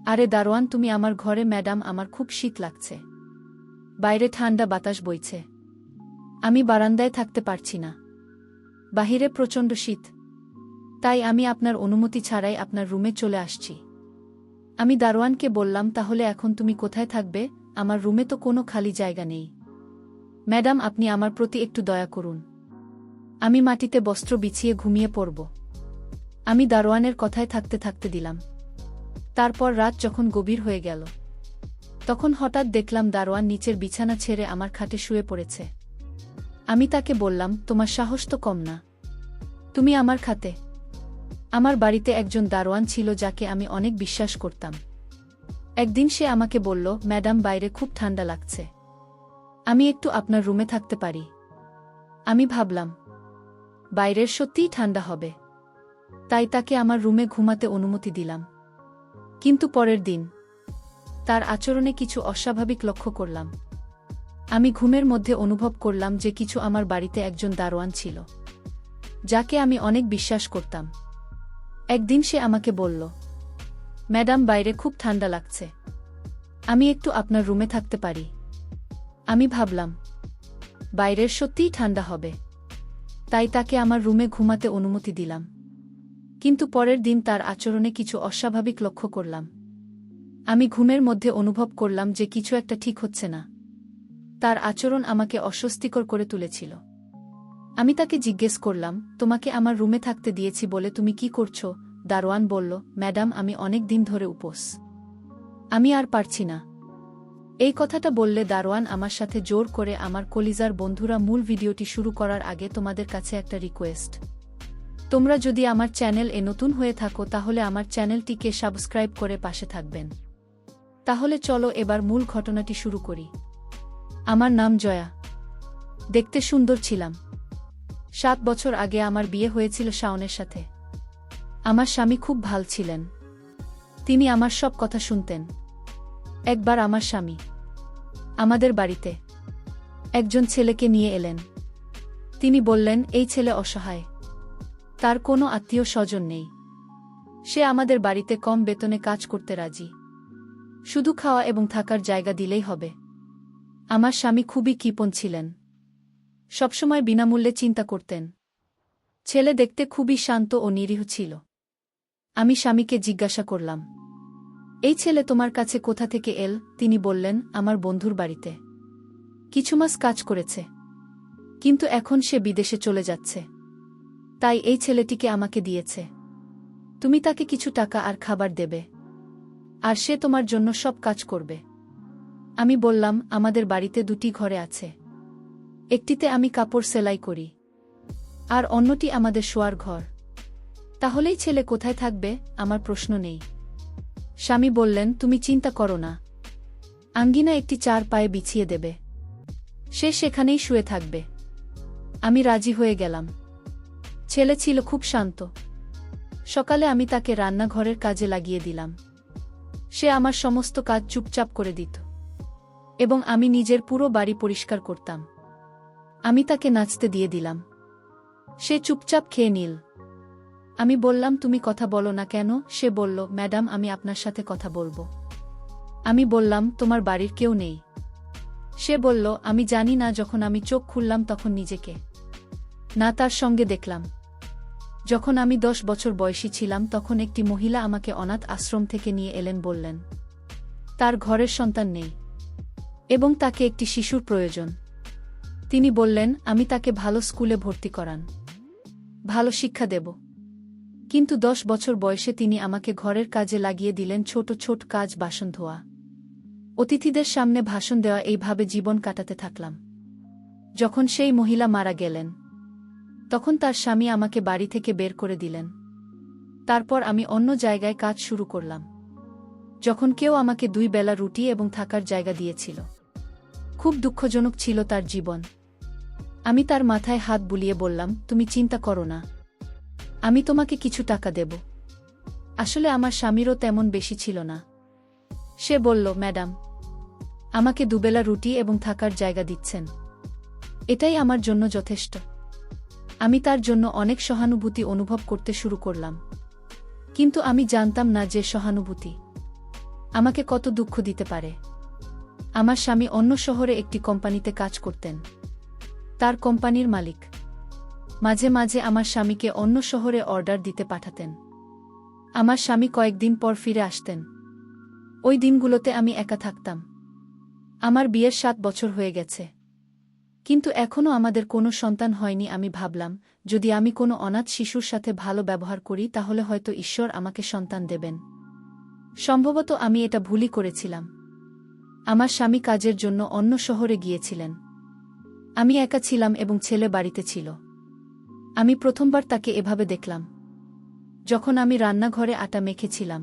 আরে দারোয়ান, তুমি আমার ঘরে? ম্যাডাম, আমার খুব শীত লাগছে। বাইরে ঠান্ডা বাতাস বইছে। আমি বারান্দায় থাকতে পারছি না। বাহিরে প্রচণ্ড শীত। তাই আমি আপনার অনুমতি ছাড়াই আপনার রুমে চলে আসছি। আমি দারোয়ানকে বললাম, তাহলে এখন তুমি কোথায় থাকবে? আমার রুমে তো কোনো খালি জায়গা নেই। ম্যাডাম, আপনি আমার প্রতি একটু দয়া করুন। আমি মাটিতে বস্ত্র বিছিয়ে ঘুমিয়ে পড়ব। আমি দারোয়ানের কথায় থাকতে থাকতে দিলাম। তারপর রাত যখন গভীর হয়ে গেল, তখন হঠাৎ দেখলাম দারোয়ান নিচের বিছানা ছেড়ে আমার খাটে শুয়ে পড়েছে। আমি তাকে বললাম, তোমার সাহস তো কম না, তুমি আমার খাটে? আমার বাড়িতে একজন দারোয়ান ছিল যাকে আমি অনেক বিশ্বাস করতাম। একদিন সে আমাকে বলল, ম্যাডাম, বাইরে খুব ঠান্ডা লাগছে, আমি একটু আপনার রুমে থাকতে পারি? আমি ভাবলাম, বাইরের সত্যিই ঠান্ডা হবে, তাই তাকে আমার রুমে ঘুমাতে অনুমতি দিলাম। কিন্তু পরের দিন তার আচরণে কিছু অস্বাভাবিক লক্ষ্য করলাম। আমি ঘুমের মধ্যে অনুভব করলাম যে কিছু আমার বাড়িতে একজন দারোয়ান ছিল, যাকে আমি অনেক বিশ্বাস করতাম। একদিন সে আমাকে বলল, ম্যাডাম, বাইরে খুব ঠান্ডা লাগছে, আমি একটু আপনার রুমে থাকতে পারি? আমি ভাবলাম, বাইরের সত্যিই ঠান্ডা হবে, তাই তাকে আমার রুমে ঘুমাতে অনুমতি দিলাম। কিন্তু পরের দিন তার আচরণে কিছু অস্বাভাবিক লক্ষ্য করলাম। আমি ঘুমের মধ্যে অনুভব করলাম যে কিছু একটা ঠিক হচ্ছে না। তার আচরণ আমাকে অস্বস্তিকর করে তুলেছিল। আমি তাকে জিজ্ঞেস করলাম, তোমাকে আমার রুমে থাকতে দিয়েছি বলে তুমি কি করছো? দারোয়ান বলল, ম্যাডাম, আমি অনেক দিন ধরে উপোস, আমি আর পারছি না। এই কথাটা বললে দারোয়ান আমার সাথে জোর করে। আমার কলিজার বন্ধুরা, মূল ভিডিওটি শুরু করার আগে তোমাদের কাছে একটা রিকোয়েস্ট। তোমরা যদি আমার চ্যানেল এ নতুন হয়ে থাকো তাহলে আমার চ্যানেলটিকে সাবস্ক্রাইব করে পাশে থাকবেন। তাহলে চলো এবার মূল ঘটনাটি শুরু করি। আমার নাম জয়া। দেখতে সুন্দর ছিলাম। 7 বছর আগে আমার বিয়ে হয়েছিল শাওনের সাথে। আমার স্বামী খুব ভাল ছিলেন। তিনি আমার সব কথা শুনতেন। একবার আমার স্বামী আমাদের বাড়িতে একজন ছেলেকে নিয়ে এলেন। তিনি বললেন, এই ছেলে অসহায়, তার কোনো আত্মীয় স্বজন নেই, সে আমাদের বাড়িতে কম বেতনে কাজ করতে রাজি, শুধু খাওয়া এবং থাকার জায়গা দিলেই হবে। আমার স্বামী খুবই কৃপণ ছিলেন, সবসময় বিনামূল্যে চিন্তা করতেন। ছেলে দেখতে খুবই শান্ত ও নিরীহ ছিল। আমি স্বামীকে জিজ্ঞাসা করলাম, এই ছেলে তোমার কাছে কোথা থেকে এল? তিনি বললেন, আমার বন্ধুর বাড়িতে কিছু মাস কাজ করেছে, কিন্তু এখন সে বিদেশে চলে যাচ্ছে, তাই এই ছেলেটিকে আমাকে দিয়েছে। তুমি তাকে কিছু টাকা আর খাবার দেবে, আর সে তোমার জন্য সব কাজ করবে। আমি বললাম, আমাদের বাড়িতে 2টি ঘরে আছে, একটিতে আমি কাপড় সেলাই করি, আর অন্যটি আমাদের শোয়ার ঘর। তাহলেই ছেলে কোথায় থাকবে? আমার প্রশ্ন নেই। স্বামী বললেন, তুমি চিন্তা করো না, আঙ্গিনা একটি 4 পায়ে বিছিয়ে দেবে, সে সেখানেই শুয়ে থাকবে। আমি রাজি হয়ে গেলাম। ছেলে ছিল খুব শান্ত। সকালে আমি তাকে রান্নাঘরের কাজে লাগিয়ে দিলাম। সে আমার সমস্ত কাজ চুপচাপ করে দিত, এবং আমি নিজের পুরো বাড়ি পরিষ্কার করতাম। আমি তাকে নাচতে দিয়ে দিলাম। সে চুপচাপ খেয়ে নিল। আমি বললাম, তুমি কথা বলো না কেন? সে বলল, ম্যাডাম, আমি আপনার সাথে কথা বলবো। আমি বললাম, তোমার বাড়ির কেউ নেই? সে বলল, আমি জানি না। যখন আমি চোখ খুললাম তখন নিজেকে না তার সঙ্গে দেখলাম। যখন আমি 10 বছর বয়সী ছিলাম তখন একটি মহিলা আমাকে অনাথ আশ্রম থেকে নিয়ে এলেন। বললেন, তার ঘরের সন্তান নেই এবং তাকে একটি শিশুর প্রয়োজন। তিনি বললেন, আমি তাকে ভালো স্কুলে ভর্তি করান, ভালো শিক্ষা দেব। কিন্তু 10 বছর বয়সে তিনি আমাকে ঘরের কাজে লাগিয়ে দিলেন, ছোট ছোট কাজ, বাসন ধোয়া, অতিথিদের সামনে ভাষণ দেওয়া। এইভাবে জীবন কাটাতে থাকলাম। যখন সেই মহিলা মারা গেলেন তখন তার স্বামী আমাকে বাড়ি থেকে বের করে দিলেন। তারপর আমি অন্য জায়গায় কাজ শুরু করলাম। যখন কেউ আমাকে 2 বেলা রুটি এবং থাকার জায়গা দিয়েছিল। খুব দুঃখজনক ছিল তার জীবন। আমি তার মাথায় হাত বুলিয়ে বললাম, তুমি চিন্তা করো না, আমি তোমাকে কিছু টাকা দেব। আসলে আমার স্বামীরও তেমন বেশি ছিল না। সে বলল, ম্যাডাম, আমাকে 2 বেলা রুটি এবং থাকার জায়গা দিচ্ছেন, এটাই আমার জন্য যথেষ্ট। আমি তার জন্য অনেক সহানুভূতি অনুভব করতে শুরু করলাম, কিন্তু আমি জানতাম না যে সহানুভূতি আমাকে কত দুঃখ দিতে পারে। আমার স্বামী অন্য শহরে একটি কোম্পানিতে কাজ করতেন। তার কোম্পানির মালিক মাঝে মাঝে আমার স্বামীকে অন্য শহরে অর্ডার দিতে পাঠাতেন। আমার স্বামী কয়েকদিন পর ফিরে আসতেন। ওই দিনগুলোতে আমি একা থাকতাম। আমার বিয়ের 7 বছর হয়ে গেছে, কিন্তু এখনও আমাদের কোনো সন্তান হয়নি। আমি ভাবলাম, যদি আমি কোনো অনাথ শিশুর সাথে ভালো ব্যবহার করি তাহলে হয়তো ঈশ্বর আমাকে সন্তান দেবেন। সম্ভবত আমি এটা ভুলই করেছিলাম। আমার স্বামী কাজের জন্য অন্য শহরে গিয়েছিলেন। আমি একা ছিলাম এবং ছেলে বাড়িতে ছিল। আমি প্রথমবার তাকে এভাবে দেখলাম যখন আমি রান্নাঘরে আটা মেখেছিলাম।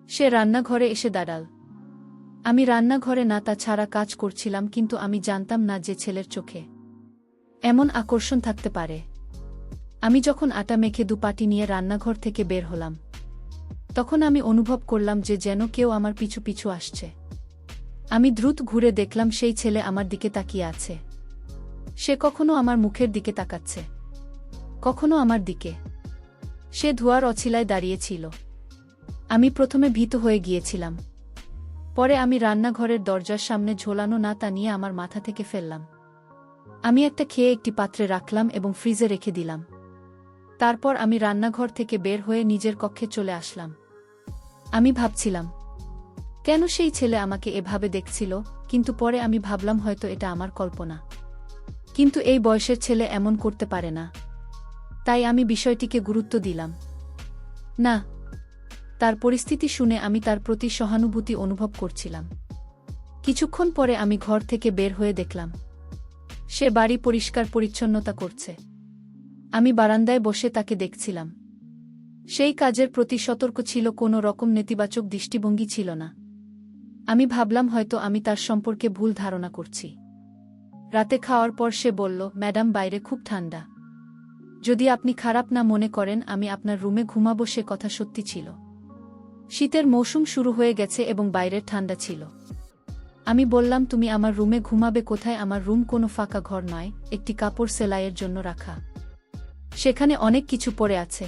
সে রান্নাঘরে এসে দাঁড়াল। আমি রান্নাঘরে না তা ছাড়া কাজ করছিলাম, কিন্তু আমি জানতাম না যে ছেলের চোখে এমন আকর্ষণ থাকতে পারে। আমি যখন আটা মেখে দুপাটি নিয়ে রান্নাঘর থেকে বের হলাম, তখন আমি অনুভব করলাম যে যেন কেউ আমার পিছু পিছু আসছে। আমি দ্রুত ঘুরে দেখলাম সেই ছেলে আমার দিকে তাকিয়ে আছে। সে কখনো আমার মুখের দিকে তাকাচ্ছে, কখনো আমার দিকে। সে ধোঁয়ার অছিলায় দাঁড়িয়েছিল। আমি প্রথমে ভীত হয়ে গিয়েছিলাম। পরে আমি রান্নাঘরের দরজার সামনে ঝোলানো না তা নিয়ে আমার মাথা থেকে ফেললাম। আমি একটা খেয়ে একটি পাত্রে রাখলাম এবং ফ্রিজে রেখে দিলাম। তারপর আমি রান্নাঘর থেকে বের হয়ে নিজের কক্ষে চলে আসলাম। আমি ভাবছিলাম, কেন সেই ছেলে আমাকে এভাবে দেখছিল, কিন্তু পরে আমি ভাবলাম হয়তো এটা আমার কল্পনা। কিন্তু এই বয়সের ছেলে এমন করতে পারে না। তাই আমি বিষয়টিকে গুরুত্ব দিলাম না। তার পরিস্থিতি শুনে আমি তার প্রতি সহানুভূতি অনুভব করছিলাম। কিছুক্ষণ পরে আমি ঘর থেকে বের হয়ে দেখলাম সে বাড়ি পরিষ্কার পরিচ্ছন্নতা করছে। আমি বারান্দায় বসে তাকে দেখছিলাম। সেই কাজের প্রতি সতর্ক ছিল, কোনো রকম নেতিবাচক দৃষ্টিভঙ্গি ছিল না। আমি ভাবলাম হয়তো আমি তার সম্পর্কে ভুল ধারণা করছি। রাতে খাওয়ার পর সে বলল, ম্যাডাম, বাইরে খুব ঠান্ডা। যদি আপনি খারাপ না মনে করেন আমি আপনার রুমে ঘুমাবো। সে কথা সত্যি ছিল। শীতের মৌসুম শুরু হয়ে গেছে এবং বাইরের ঠান্ডা ছিল। আমি বললাম, তুমি আমার রুমে ঘুমাবে কোথায়? আমার রুম কোনো ফাঁকা ঘর নয়, একটি কাপড় সেলাইয়ের জন্য রাখা। সেখানে অনেক কিছু পড়ে আছে।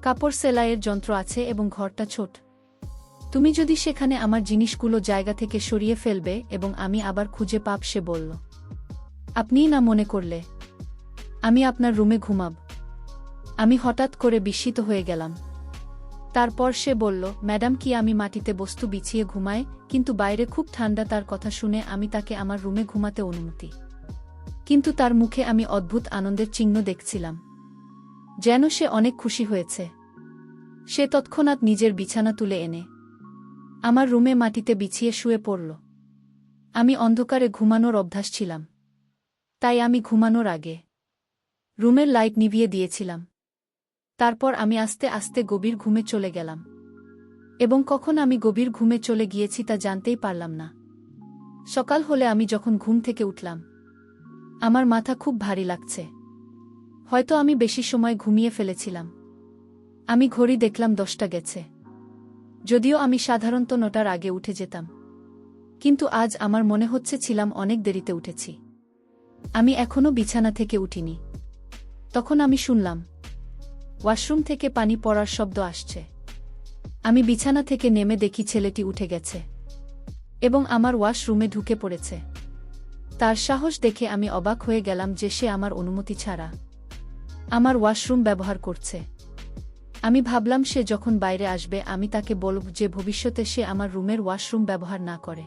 কাপড় সেলাইয়ের যন্ত্র আছে এবং ঘরটা ছোট। তুমি যদি সেখানে আমার জিনিসগুলো জায়গা থেকে সরিয়ে ফেলবে এবং আমি আবার খুঁজে পাব। সে বলল, আপনিই না মনে করলে আমি আপনার রুমে ঘুমাব? আমি হঠাৎ করে বিস্মিত হয়ে গেলাম। তারপর সে বলল, ম্যাডাম, কি আমি মাটিতে বস্তু বিছিয়ে ঘুমাই? কিন্তু বাইরে খুব ঠান্ডা। তার কথা শুনে আমি তাকে আমার রুমে ঘুমাতে অনুমতি। কিন্তু তার মুখে আমি অদ্ভুত আনন্দের চিহ্ন দেখছিলাম, যেন সে অনেক খুশি হয়েছে। সে তৎক্ষণাৎ নিজের বিছানা তুলে এনে আমার রুমে মাটিতে বিছিয়ে শুয়ে পড়ল। আমি অন্ধকারে ঘুমানোর অভ্যাস ছিলাম, তাই আমি ঘুমানোর আগে রুমের লাইট নিভিয়ে দিয়েছিলাম। তারপর আমি আস্তে আস্তে গভীর ঘুমে চলে গেলাম এবং কখন আমি গভীর ঘুমে চলে গিয়েছি তা জানতেই পারলাম না। সকাল হলে আমি যখন ঘুম থেকে উঠলাম, আমার মাথা খুব ভারী লাগছে। হয়তো আমি বেশি সময় ঘুমিয়ে ফেলেছিলাম। আমি ঘড়ি দেখলাম 10টা গেছে। যদিও আমি সাধারণত 9টার আগে উঠে যেতাম, কিন্তু আজ আমার মনে হচ্ছে ছিলাম অনেক দেরিতে উঠেছি। আমি এখনও বিছানা থেকে উঠিনি। তখন আমি শুনলাম ওয়াশরুম থেকে পানি পড়ার শব্দ আসছে। আমি বিছানা থেকে নেমে দেখি ছেলেটি উঠে গেছে এবং আমার ওয়াশরুমে ঢুকে পড়েছে। তার সাহস দেখে আমি অবাক হয়ে গেলাম যে সে আমার অনুমতি ছাড়া আমার ওয়াশরুম ব্যবহার করছে। আমি ভাবলাম সে যখন বাইরে আসবে আমি তাকে বলব যে ভবিষ্যতে সে আমার রুমের ওয়াশরুম ব্যবহার না করে।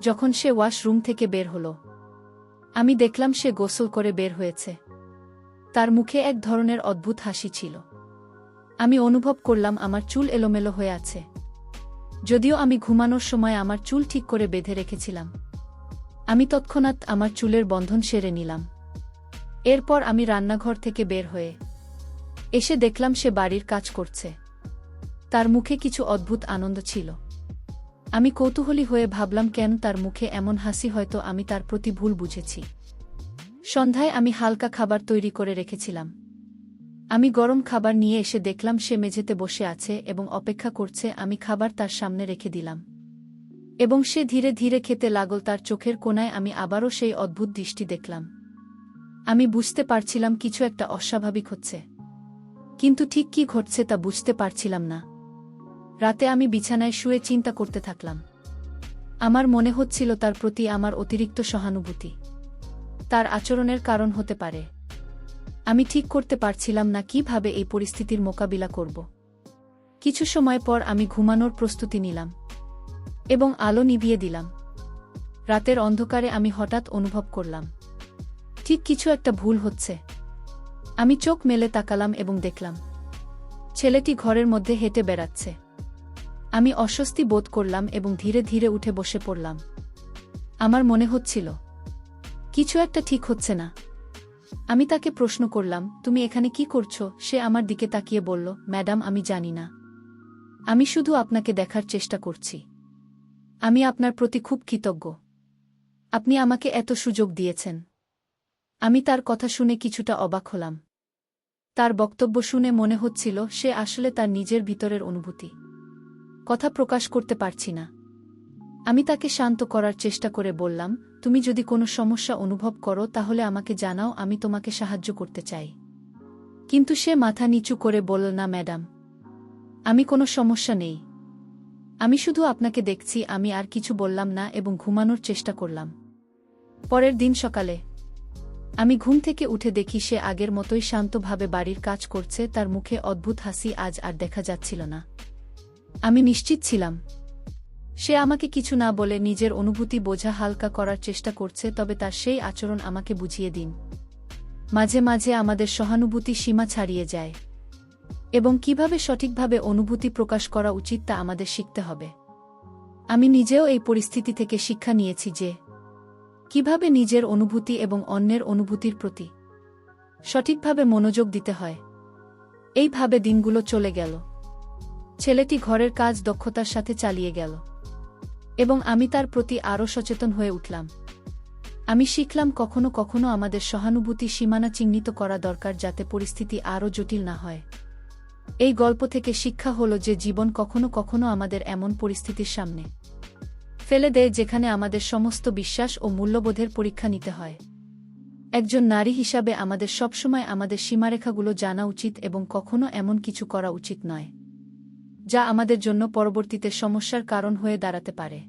যখন সে ওয়াশরুম থেকে বের হলো, আমি দেখলাম সে গোসল করে বের হয়েছে। তার মুখে এক ধরনের অদ্ভুত হাসি ছিল। আমি অনুভব করলাম আমার চুল এলোমেলো হয়ে আছে, যদিও আমি ঘুমানোর সময় আমার চুল ঠিক করে বেঁধে রেখেছিলাম। আমি তৎক্ষণাৎ আমার চুলের বন্ধন সেরে নিলাম। এরপর আমি রান্নাঘর থেকে বের হয়ে এসে দেখলাম সে বাড়ির কাজ করছে। তার মুখে কিছু অদ্ভুত আনন্দ ছিল। আমি কৌতূহলী হয়ে ভাবলাম কেন তার মুখে এমন হাসি? হয়তো আমি তার প্রতি ভুল বুঝেছি। সন্ধ্যায় আমি হালকা খাবার তৈরি করে রেখেছিলাম। আমি গরম খাবার নিয়ে এসে দেখলাম সে মেঝেতে বসে আছে এবং অপেক্ষা করছে। আমি খাবার তার সামনে রেখে দিলাম এবং সে ধীরে ধীরে খেতে লাগল। তার চোখের কোণায় আমি আবারও সেই অদ্ভুত দৃষ্টি দেখলাম। আমি বুঝতে পারছিলাম কিছু একটা অস্বাভাবিক হচ্ছে, কিন্তু ঠিক কী ঘটছে তা বুঝতে পারছিলাম না। রাতে আমি বিছানায় শুয়ে চিন্তা করতে থাকলাম। আমার মনে হচ্ছিল তার প্রতি আমার অতিরিক্ত সহানুভূতি তার আচরণের কারণ হতে পারে। আমি ঠিক করতে পারছিলাম না কিভাবে এই পরিস্থিতির মোকাবিলা করব। কিছু সময় পর আমি ঘুমানোর প্রস্তুতি নিলাম এবং আলো নিভিয়ে দিলাম। রাতের অন্ধকারে আমি হঠাৎ অনুভব করলাম ঠিক কিছু একটা ভুল হচ্ছে। আমি চোখ মেলে তাকালাম এবং দেখলাম ছেলেটি ঘরের মধ্যে হেঁটে বেড়াচ্ছে। আমি অস্বস্তি বোধ করলাম এবং ধীরে ধীরে উঠে বসে পড়লাম। আমার মনে হচ্ছিল কিছু একটা ঠিক হচ্ছে না। আমি তাকে প্রশ্ন করলাম, তুমি এখানে কি করছো? সে আমার দিকে তাকিয়ে বলল, ম্যাডাম, আমি জানি না। আমি শুধু আপনাকে দেখার চেষ্টা করছি। আমি আপনার প্রতি খুব কৃতজ্ঞ। আপনি আমাকে এত সুযোগ দিয়েছেন। আমি তার কথা শুনে কিছুটা অবাক হলাম। তার বক্তব্য শুনে মনে হচ্ছিল সে আসলে তার নিজের ভিতরের অনুভূতি কথা প্রকাশ করতে পারছি না। আমি তাকে শান্ত করার চেষ্টা করে বললাম, তুমি যদি কোনো সমস্যা অনুভব করো তাহলে আমাকে জানাও, আমি তোমাকে সাহায্য করতে চাই। কিন্তু সে মাথা নিচু করে বলল, না ম্যাডাম, আমি কোনো সমস্যা নেই। আমি শুধু আপনাকে দেখছি। আমি আর কিছু বললাম না এবং ঘুমানোর চেষ্টা করলাম। পরের দিন সকালে আমি ঘুম থেকে উঠে দেখি সে আগের মতোই শান্তভাবে বাড়ির কাজ করছে। তার মুখে অদ্ভুত হাসি আজ আর দেখা যাচ্ছিল না। আমি নিশ্চিত ছিলাম সে আমাকে কিছু না বলে নিজের অনুভূতি বোঝা হালকা করার চেষ্টা করছে, তবে তার সেই আচরণ আমাকে বুঝিয়ে দিন মাঝে মাঝে আমাদের সহানুভূতি সীমা ছাড়িয়ে যায় এবং কিভাবে সঠিকভাবে অনুভূতি প্রকাশ করা উচিত তা আমাদের শিখতে হবে। আমি নিজেও এই পরিস্থিতি থেকে শিক্ষা নিয়েছি যে কিভাবে নিজের অনুভূতি এবং অন্যের অনুভূতির প্রতি সঠিকভাবে মনোযোগ দিতে হয়। এইভাবে দিনগুলো চলে গেল। ছেলেটি ঘরের কাজ দক্ষতার সাথে চালিয়ে গেল এবং আমি তার প্রতি আরও সচেতন হয়ে উঠলাম। আমি শিখলাম কখনো কখনো আমাদের সহানুভূতি সীমানা চিহ্নিত করা দরকার যাতে পরিস্থিতি আরও জটিল না হয়। এই গল্প থেকে শিক্ষা হলো যে জীবন কখনো কখনো আমাদের এমন পরিস্থিতির সামনে ফেলে দেয় যেখানে আমাদের সমস্ত বিশ্বাস ও মূল্যবোধের পরীক্ষা নিতে হয়। একজন নারী হিসাবে আমাদের সবসময় আমাদের সীমারেখাগুলো জানা উচিত এবং কখনো এমন কিছু করা উচিত নয় যা আমাদের জন্য পরবর্তীতে সমস্যার কারণ হয়ে দাঁড়াতে পারে।